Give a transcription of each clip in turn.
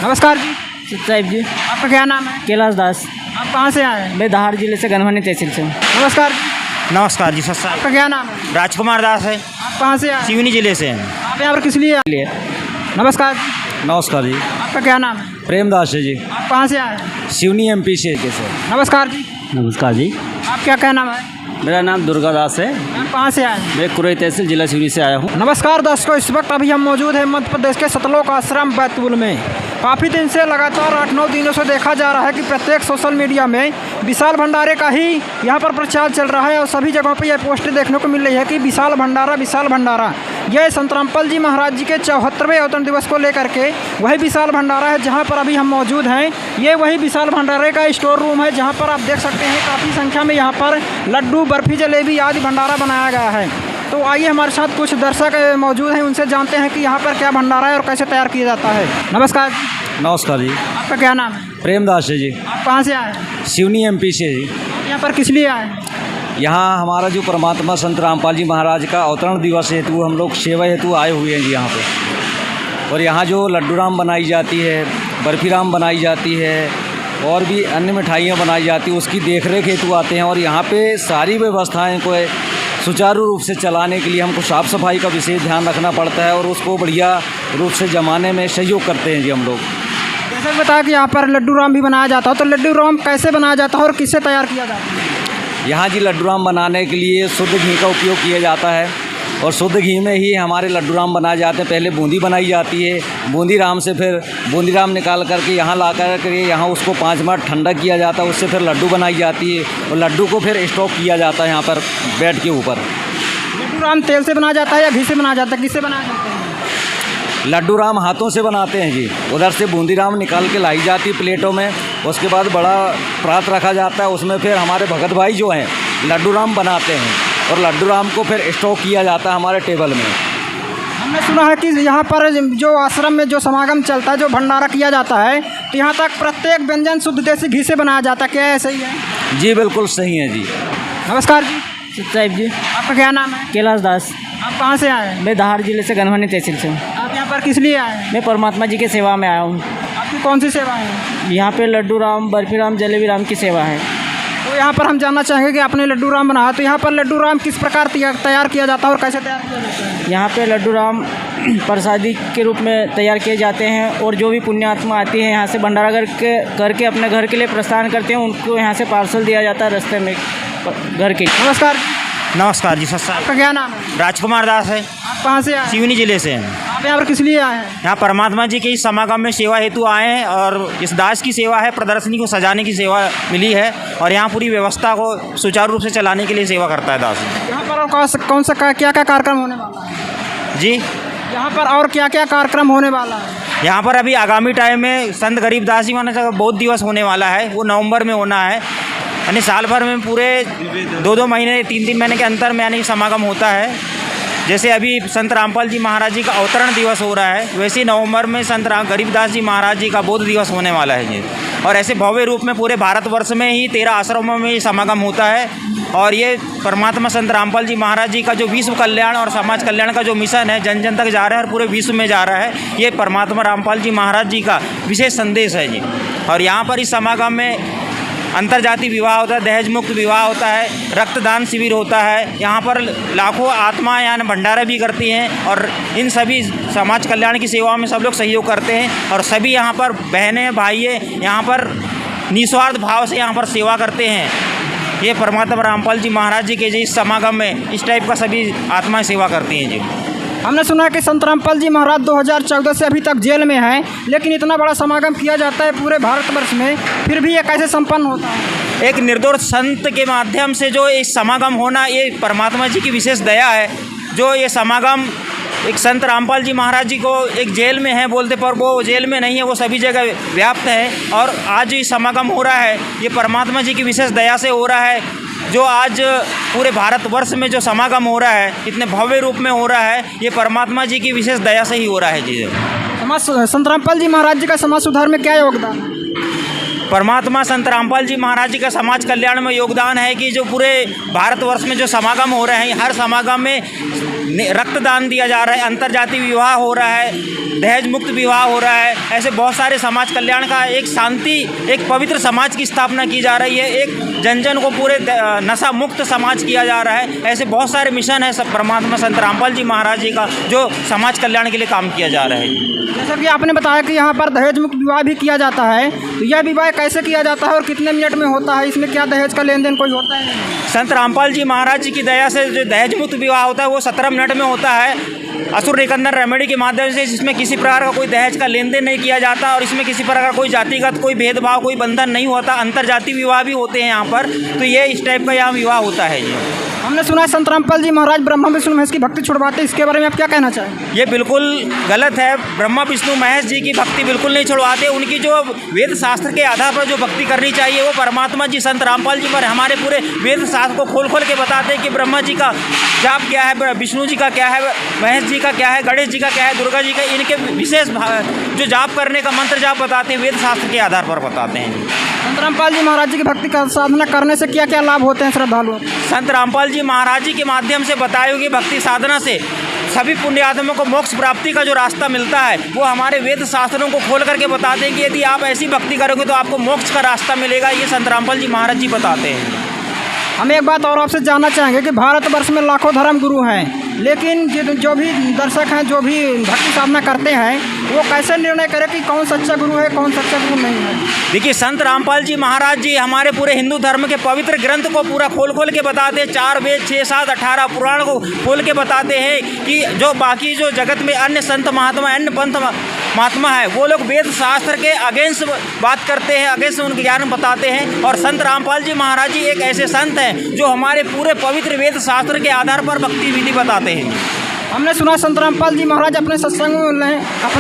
नमस्कार जी। साहिब जी, आपका क्या नाम है? कैलाश दास। आप कहाँ से आए हैं? मैं धार जिले से गनवानी तहसील से हूँ। नमस्कार जी। नमस्कार जी। सर आपका क्या नाम है? राजकुमार दास है, आप कहाँ से आए हैं? सिवनी जिले से हैं। आप यहाँ पर किस लिए आए? नमस्कार जी। नमस्कार जी। आपका क्या नाम है? प्रेमदास है जी, आप कहाँ से आए हैं? सिवनी एमपी से कैसे। नमस्कार जी। नमस्कार जी, आप क्या नाम है? मेरा नाम दुर्गा दास है। आप कहाँ से आए हैं? मैं कुरई तहसील जिला सिवनी से आया हूँ। नमस्कार दर्शकों, इस वक्त अभी हम मौजूद हैं मध्य प्रदेश के सतलोक आश्रम बैतूल में। काफ़ी दिन से लगातार 8-9 दिनों से देखा जा रहा है कि प्रत्येक सोशल मीडिया में विशाल भंडारे का ही यहाँ पर प्रचार चल रहा है और सभी जगहों पर यह पोस्टें देखने को मिल रही है कि विशाल भंडारा। यह संत रामपाल जी महाराज जी के 74वें अवतरण दिवस को लेकर के वही विशाल भंडारा है जहाँ पर अभी हम मौजूद हैं। ये वही विशाल भंडारे का स्टोर रूम है जहाँ पर आप देख सकते हैं काफ़ी संख्या में यहाँ पर लड्डू, बर्फ़ी, जलेबी आदि भंडारा बनाया गया है। तो आइए हमारे साथ कुछ दर्शक मौजूद हैं, उनसे जानते हैं कि यहाँ पर क्या भंडारा है और कैसे तैयार किया जाता है। नमस्कार। नमस्कार जी। आपका क्या नाम है? प्रेमदास है जी, आप कहाँ से आए हैं? सिवनी एमपी से जी। यहाँ पर किस लिए आए हैं? यहाँ हमारा जो परमात्मा संत रामपाल जी महाराज का अवतरण दिवस हेतु हम लोग सेवा हेतु आए हुए हैं जी यहाँ पे। और यहाँ जो लड्डू राम बनाई जाती है, बर्फी राम बनाई जाती है और भी अन्य मिठाइयाँ बनाई जाती है, उसकी देखरेख हेतु आते हैं। और यहाँ पे सारी व्यवस्थाएं को सुचारू रूप से चलाने के लिए हमको साफ़ सफाई का विशेष ध्यान रखना पड़ता है और उसको बढ़िया रूप से जमाने में सहयोग करते हैं जी हम लोग। जैसे बताया कि यहाँ पर लड्डू राम भी बनाया जाता है, तो लड्डू राम कैसे बनाया जाता है और किससे तैयार किया जाता है? यहाँ जी लड्डू राम बनाने के लिए शुद्ध घी का उपयोग किया जाता है और शुद्ध घी में ही हमारे लड्डू राम बनाए जाते हैं। पहले बूंदी बनाई जाती है, बूंदी राम से फिर बूंदी राम निकाल करके यहाँ ला कर यहाँ उसको 5 मिनट ठंडा किया जाता है, उससे फिर लड्डू बनाई जाती है और लड्डू को फिर स्टॉक किया जाता है यहाँ पर बेड के ऊपर। लड्डू राम तेल से बनाया जाता है या घी से बनाया जाता है, किससे बनाया जाता है? लड्डू राम हाथों से बनाते हैं जी। उधर से बूंदी राम निकाल के लाई जाती है प्लेटों में, उसके बाद बड़ा प्रात रखा जाता है, उसमें फिर हमारे भगत भाई जो हैं लड्डू राम बनाते हैं और लड्डू राम को फिर स्टॉक किया जाता है हमारे टेबल में। हमने सुना है कि यहाँ पर जो आश्रम में जो समागम चलता है, जो भंडारा किया जाता है, तो यहाँ तक प्रत्येक व्यंजन शुद्ध देसी घी से बनाया जाता है, क्या ऐसा ही है? जी बिल्कुल सही है जी। नमस्कार जी। साहिब जी, आपका क्या नाम है? कैलाश दास। आप कहाँ से आए हैं? मैं धार जिले से गनवानी तहसील से हूँ। आप यहाँ पर किस लिए आए हैं? मैं परमात्मा जी की सेवा में आया हूँ। आपकी कौन सी सेवा है? यहाँ पे लड्डू राम, बर्फी राम, जलेबी राम की सेवा है। तो यहाँ पर हम जानना चाहेंगे कि आपने लड्डू राम बनाया, तो यहाँ पर लड्डू राम किस प्रकार तैयार किया जाता है और कैसे तैयार किया जाता है? यहाँ पे लड्डू राम प्रसादी के रूप में तैयार किए जाते हैं और जो भी पुण्यात्मा आती है यहाँ से भंडारा करके अपने घर के लिए प्रस्थान करते हैं, उनको यहाँ से पार्सल दिया जाता है रास्ते में घर के। नमस्कार। नमस्कार जी। सर आपका क्या नाम है? राजकुमार दास है, आप कहाँ से आए हैं? सिवनी जिले से हैं। आप यहाँ पर किस लिए आए हैं? यहाँ परमात्मा जी के इस समागम में सेवा हेतु आए हैं और इस दास की सेवा है, प्रदर्शनी को सजाने की सेवा मिली है और यहाँ पूरी व्यवस्था को सुचारू रूप से चलाने के लिए सेवा करता है दास। यहाँ पर और कौन सा क्या कार्यक्रम होने वाला है? जी, यहाँ पर और क्या कार्यक्रम होने वाला है? यहाँ पर अभी आगामी टाइम में संत गरीबदास जी महाराज का बौद्ध दिवस होने वाला है, वो नवंबर में होना है। यानी साल भर में पूरे 2-2 महीने 3-3 महीने के अंतर में यानी समागम होता है। जैसे अभी संत रामपाल जी महाराज जी का अवतरण दिवस हो रहा है, वैसे ही नवंबर में संत गरीबदास जी महाराज जी का बौद्ध दिवस होने वाला है जी। और ऐसे भव्य रूप में पूरे भारतवर्ष में ही 13 आश्रमों में ये समागम होता है। और ये परमात्मा संत रामपाल जी महाराज जी का जो विश्व कल्याण और समाज कल्याण का जो मिशन है, जन जन तक जा रहा है और पूरे विश्व में जा रहा है, ये परमात्मा रामपाल जी महाराज जी का विशेष संदेश है जी। और यहाँ पर इस समागम में अंतर्जातीय विवाह होता है, दहेज मुक्त विवाह होता है, रक्तदान शिविर होता है। यहाँ पर लाखों आत्माएं यहाँ भंडारा भी करती हैं और इन सभी समाज कल्याण की सेवाओं में सब लोग सहयोग करते हैं और सभी यहाँ पर बहनें भाई यहाँ पर निस्वार्थ भाव से यहाँ पर सेवा करते हैं। ये परमात्मा रामपाल जी महाराज जी के जी इस समागम में इस टाइप का सभी आत्माएं सेवा करती हैं जी। हमने सुना है कि संत रामपाल जी महाराज 2014 से अभी तक जेल में हैं, लेकिन इतना बड़ा समागम किया जाता है पूरे भारतवर्ष में, फिर भी ये कैसे संपन्न होता है? एक निर्दोष संत के माध्यम से जो इस समागम होना, ये परमात्मा जी की विशेष दया है। जो ये समागम एक संत रामपाल जी महाराज जी को एक जेल में है बोलते, पर वो जेल में नहीं है, वो सभी जगह व्याप्त है। और आज ये समागम हो रहा है, ये परमात्मा जी की विशेष दया से हो रहा है। जो आज पूरे भारतवर्ष में जो समागम हो रहा है, इतने भव्य रूप में हो रहा है, ये परमात्मा जी की विशेष दया से ही हो रहा है जी। संत रामपाल जी महाराज जी का समाज सुधार में क्या योगदान है? परमात्मा संत रामपाल जी महाराज जी का समाज कल्याण में योगदान है कि जो पूरे भारतवर्ष में जो समागम हो रहे हैं, हर समागम में रक्तदान दिया जा रहा है, अंतर्जातीय विवाह हो रहा है, दहेज मुक्त विवाह हो रहा है। ऐसे बहुत सारे समाज कल्याण का एक शांति, एक पवित्र समाज की स्थापना की जा रही है। एक जन जन को पूरे नशा मुक्त समाज किया जा रहा है। ऐसे बहुत सारे मिशन है सब परमात्मा संत रामपाल जी महाराज जी का, जो समाज कल्याण के लिए काम किया जा रहा है। जैसा कि आपने बताया कि यहाँ पर दहेज मुक्त विवाह भी किया जाता है, तो यह विवाह कैसे किया जाता है और कितने मिनट में होता है? इसमें क्या दहेज का लेन देन कोई होता है? संत रामपाल जी महाराज जी की दया से जो दहेज मुक्त विवाह होता है वो 17 मिनट में होता है, असुर निकंदन रेमेडी के माध्यम से, जिसमें किसी प्रकार का कोई दहेज का लेन देन नहीं किया जाता और इसमें किसी प्रकार का कोई जातिगत कोई भेदभाव, कोई बंधन नहीं होता। अंतर्जातीय विवाह भी होते हैं यहाँ पर, तो ये इस टाइप का यहाँ विवाह होता है। ये हमने सुना है संत रामपाल जी महाराज ब्रह्मा विष्णु महेश की भक्ति छुड़वाते, इसके बारे में आप क्या कहना चाहें? ये बिल्कुल गलत है। ब्रह्मा विष्णु महेश जी की भक्ति बिल्कुल नहीं छुड़वाते। उनकी जो वेद शास्त्र के आधार पर जो भक्ति करनी चाहिए वो परमात्मा जी संत रामपाल जी पर हमारे पूरे वेद शास्त्र को खोल खोल के बताते हैं कि ब्रह्मा जी का जाप क्या है, विष्णु जी का क्या है, महेश जी का क्या है, गणेश जी का क्या है, दुर्गा जी का, इनके विशेष जो जाप करने का मंत्र जाप बताते हैं, वेद शास्त्र के आधार पर बताते हैं। संत रामपाल जी महाराज जी की भक्ति का साधना करने से क्या क्या लाभ होते हैं श्रद्धालुओं? संत रामपाल जी महाराज जी के माध्यम से बताई हुई भक्ति साधना से सभी पुण्यात्माओं को मोक्ष प्राप्ति का जो रास्ता मिलता है वो हमारे वेद शास्त्रों को खोल करके बताते हैं कि यदि आप ऐसी भक्ति करोगे तो आपको मोक्ष का रास्ता मिलेगा। ये संत रामपाल जी महाराज जी बताते हैं। हम एक बात और आपसे जानना चाहेंगे कि भारतवर्ष में लाखों धर्म गुरु हैं, लेकिन जो भी दर्शक हैं, जो भी भक्ति साधना करते हैं, वो कैसे निर्णय करें कि कौन सच्चा गुरु है, कौन सच्चा गुरु नहीं है? देखिए, संत रामपाल जी महाराज जी हमारे पूरे हिंदू धर्म के पवित्र ग्रंथ को पूरा खोल खोल के बताते हैं। 4 वेद 6 7 18 पुराण को खोल के बताते हैं कि जो बाकी जो जगत में अन्य संत महात्मा, अन्य पंथ महात्मा है, वो लोग वेद शास्त्र के अगेंस्ट बात करते हैं, अगेंस्ट उनके ज्ञान बताते हैं। और संत रामपाल जी महाराज जी एक ऐसे संत हैं जो हमारे पूरे पवित्र वेद शास्त्र के आधार पर भक्ति विधि बताते हैं। हमने सुना संत रामपाल जी महाराज अपने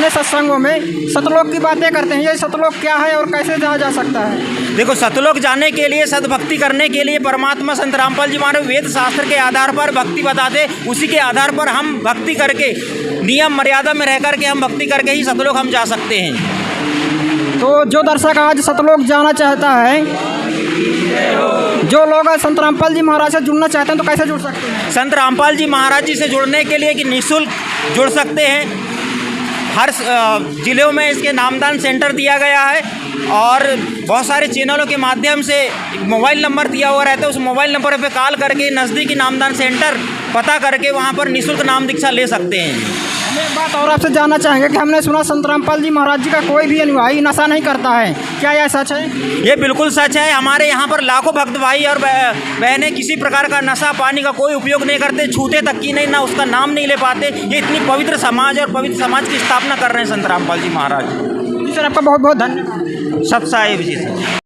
सत्संगों में सतलोक की बातें करते हैं। ये सतलोक क्या है और कैसे जाया जा सकता है? देखो, सतलोक जाने के लिए, सद्भक्ति करने के लिए परमात्मा संत रामपाल जी महाराज वेद शास्त्र के आधार पर भक्ति बताते, उसी के आधार पर हम भक्ति करके नियम मर्यादा में रह करके हम भक्ति करके ही सतलोक हम जा सकते हैं। तो जो दर्शक आज सतलोक जाना चाहता है, जो लोग संत रामपाल जी महाराज से जुड़ना चाहते हैं, तो कैसे जुड़ सकते हैं? संत रामपाल जी महाराज जी से जुड़ने के लिए कि निःशुल्क जुड़ सकते हैं। हर जिलों में इसके नामदान सेंटर दिया गया है और बहुत सारे चैनलों के माध्यम से मोबाइल नंबर दिया हुआ रहता है। उस मोबाइल नंबर पर कॉल करके नज़दीकी नामदान सेंटर पता करके वहाँ पर निःशुल्क नाम दीक्षा ले सकते हैं। हम एक बात और आपसे जानना चाहेंगे कि हमने सुना संत रामपाल जी महाराज जी का कोई भी अनुयायी नशा नहीं करता है, क्या यह सच है? ये बिल्कुल सच है। हमारे यहाँ पर लाखों भक्त भाई और बहनें किसी प्रकार का नशा पानी का कोई उपयोग नहीं करते, छूते तक की नहीं, ना उसका नाम नहीं ले पाते। ये इतनी पवित्र समाज और पवित्र समाज की स्थापना कर रहे हैं संत रामपाल जी महाराज। सर, आपका बहुत बहुत धन्यवाद। सत साहिब जी से।